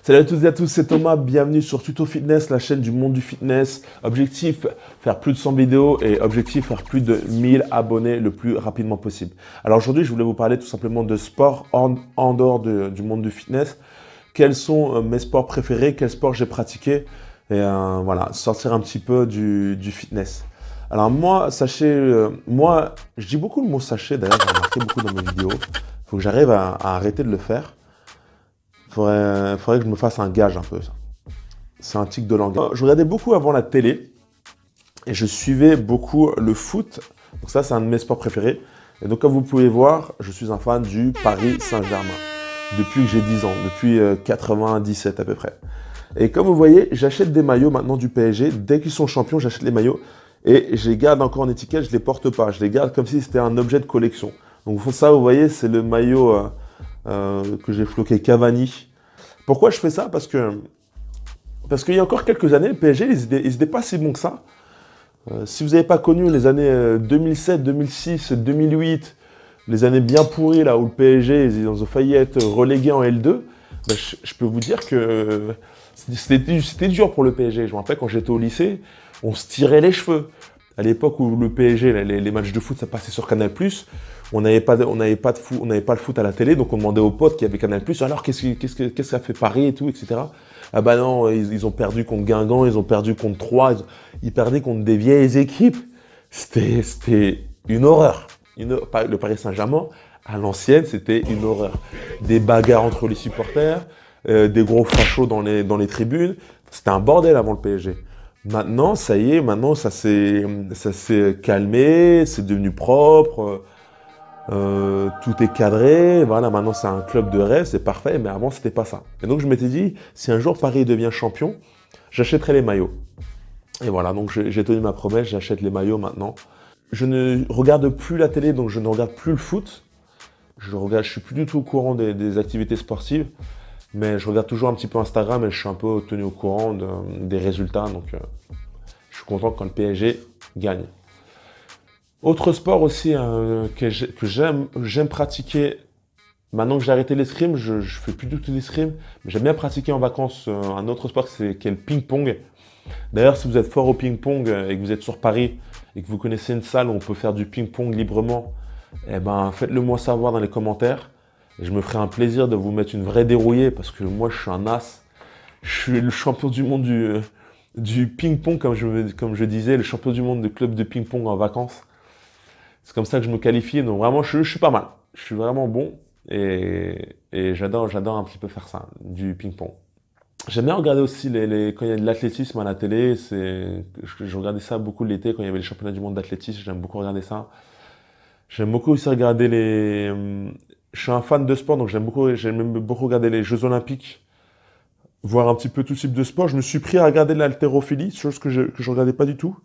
Salut à toutes et à tous, c'est Thomas, bienvenue sur Tuto Fitness, la chaîne du monde du fitness. Objectif, faire plus de 100 vidéos et objectif, faire plus de 1000 abonnés le plus rapidement possible. Alors aujourd'hui, je voulais vous parler tout simplement de sport en dehors du monde du fitness. Quels sont mes sports préférés, quels sports j'ai pratiqué et voilà, sortir un petit peu du fitness. Alors moi, sachez, moi, je dis beaucoup le mot sachet, d'ailleurs j'ai remarqué beaucoup dans mes vidéos. Il faut que j'arrive à arrêter de le faire. Faudrait que je me fasse un gage un peu. C'est un tic de langage. Je regardais beaucoup avant la télé et je suivais beaucoup le foot. Donc ça, c'est un de mes sports préférés. Et donc, comme vous pouvez voir, je suis un fan du Paris Saint-Germain depuis que j'ai 10 ans, depuis 97 à peu près. Et comme vous voyez, j'achète des maillots maintenant du PSG. Dès qu'ils sont champions, j'achète les maillots et je les garde encore en étiquette, je les porte pas. Je les garde comme si c'était un objet de collection. Donc ça, vous voyez, c'est le maillot que j'ai floqué Cavani. Pourquoi je fais ça? Parce qu'il y a encore quelques années, le PSG, ils étaient pas si bons que ça. Si vous n'avez pas connu les années 2007, 2006, 2008, les années bien pourries là où le PSG, ils ont failli être relégués en L2, ben, je peux vous dire que c'était dur pour le PSG. Je me rappelle quand j'étais au lycée, on se tirait les cheveux. À l'époque où le PSG, les matchs de foot, ça passait sur Canal+, on n'avait pas le foot à la télé, donc on demandait aux potes qui avaient Canal+, alors qu'est-ce que ça fait Paris et tout, etc. Ah bah non, ils ont perdu contre Guingamp, ils ont perdu contre Troyes, ils perdaient contre des vieilles équipes. C'était une horreur. Le Paris Saint-Germain, à l'ancienne, c'était une horreur. Des bagarres entre les supporters, des gros fachos dans les tribunes. C'était un bordel avant le PSG. Maintenant, ça y est, maintenant ça s'est calmé, c'est devenu propre, tout est cadré, voilà, maintenant c'est un club de rêve, c'est parfait, mais avant c'était pas ça. Et donc je m'étais dit, si un jour Paris devient champion, j'achèterai les maillots. Et voilà, donc j'ai tenu ma promesse, j'achète les maillots maintenant. Je ne regarde plus la télé, donc je ne regarde plus le foot. Je suis plus du tout au courant des activités sportives. Mais je regarde toujours un petit peu Instagram et je suis un peu tenu au courant des résultats. Donc, je suis content quand le PSG gagne. Autre sport aussi que j'aime pratiquer. Maintenant que j'ai arrêté l'escrime, je fais plus du tout d'escrime. Mais j'aime bien pratiquer en vacances un autre sport qui est le ping-pong. D'ailleurs, si vous êtes fort au ping-pong et que vous êtes sur Paris et que vous connaissez une salle où on peut faire du ping-pong librement, eh ben, faites-le moi savoir dans les commentaires. Et je me ferai un plaisir de vous mettre une vraie dérouillée parce que moi, je suis un as. Je suis le champion du monde du ping-pong, comme je disais, le champion du monde du club de ping-pong en vacances. C'est comme ça que je me qualifie. Donc vraiment, je suis pas mal. Je suis vraiment bon et j'adore un petit peu faire ça, du ping-pong. J'aime bien regarder aussi quand il y a de l'athlétisme à la télé. Je regardais ça beaucoup l'été quand il y avait les championnats du monde d'athlétisme. J'aime beaucoup regarder ça. J'aime beaucoup aussi regarder Je suis un fan de sport, donc j'aime beaucoup regarder les Jeux Olympiques, voir un petit peu tout type de sport. Je me suis pris à regarder l'haltérophilie, chose que je regardais pas du tout.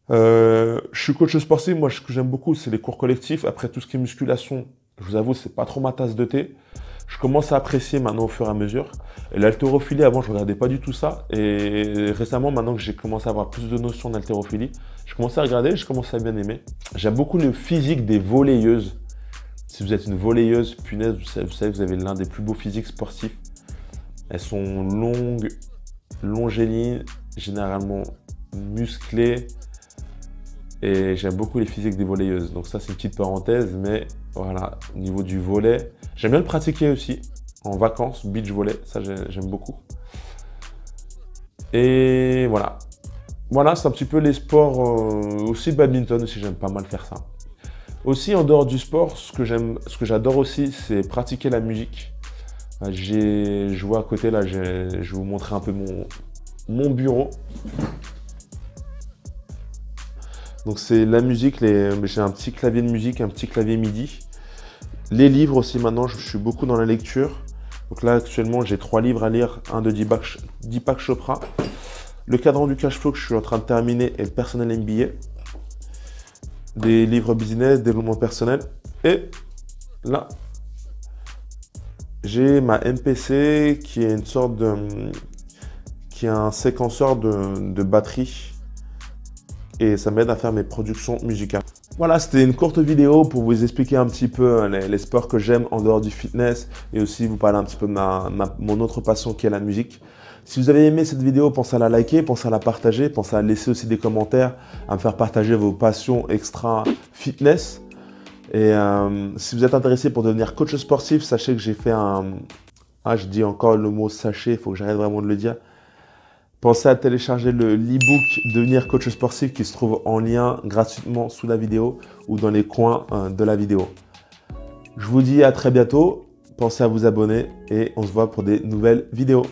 Je suis coach sportif, moi ce que j'aime beaucoup c'est les cours collectifs. Après tout ce qui est musculation, je vous avoue c'est pas trop ma tasse de thé. Je commence à apprécier maintenant au fur et à mesure. Et l'haltérophilie, avant je regardais pas du tout ça. Et récemment, maintenant que j'ai commencé à avoir plus de notions d'haltérophilie, je commence à regarder, je commence à bien aimer. J'aime beaucoup le physique des volleyeuses. Si vous êtes une volleyeuse, punaise, vous savez, vous avez l'un des plus beaux physiques sportifs. Elles sont longues, longélines, généralement musclées. Et j'aime beaucoup les physiques des volleyeuses. Donc ça, c'est une petite parenthèse, mais voilà, au niveau du volley, j'aime bien le pratiquer aussi, en vacances, beach volley, ça j'aime beaucoup. Et voilà. Voilà, c'est un petit peu les sports, aussi le badminton aussi, j'aime pas mal faire ça. Aussi, en dehors du sport, ce que j'adore aussi, c'est pratiquer la musique. Je vois à côté, là, je vais vous montrer un peu mon bureau. Donc, c'est la musique, j'ai un petit clavier de musique, un petit clavier MIDI. Les livres aussi, maintenant, je suis beaucoup dans la lecture. Donc là, actuellement, j'ai 3 livres à lire, un de Deepak Chopra, Le cadran du cash flow que je suis en train de terminer et le personnel MBA. Des livres business, développement personnel. Et là, j'ai ma MPC qui est qui est un séquenceur de batterie et ça m'aide à faire mes productions musicales. Voilà, c'était une courte vidéo pour vous expliquer un petit peu les sports que j'aime en dehors du fitness et aussi vous parler un petit peu de mon autre passion qui est la musique. Si vous avez aimé cette vidéo, pensez à la liker, pensez à la partager, pensez à laisser aussi des commentaires, à me faire partager vos passions extra fitness. Et si vous êtes intéressé pour devenir coach sportif, sachez que j'ai fait un... Ah, je dis encore le mot sachez, il faut que j'arrête vraiment de le dire. Pensez à télécharger l'e-book Devenir coach sportif qui se trouve en lien gratuitement sous la vidéo ou dans les coins de la vidéo. Je vous dis à très bientôt, pensez à vous abonner et on se voit pour des nouvelles vidéos.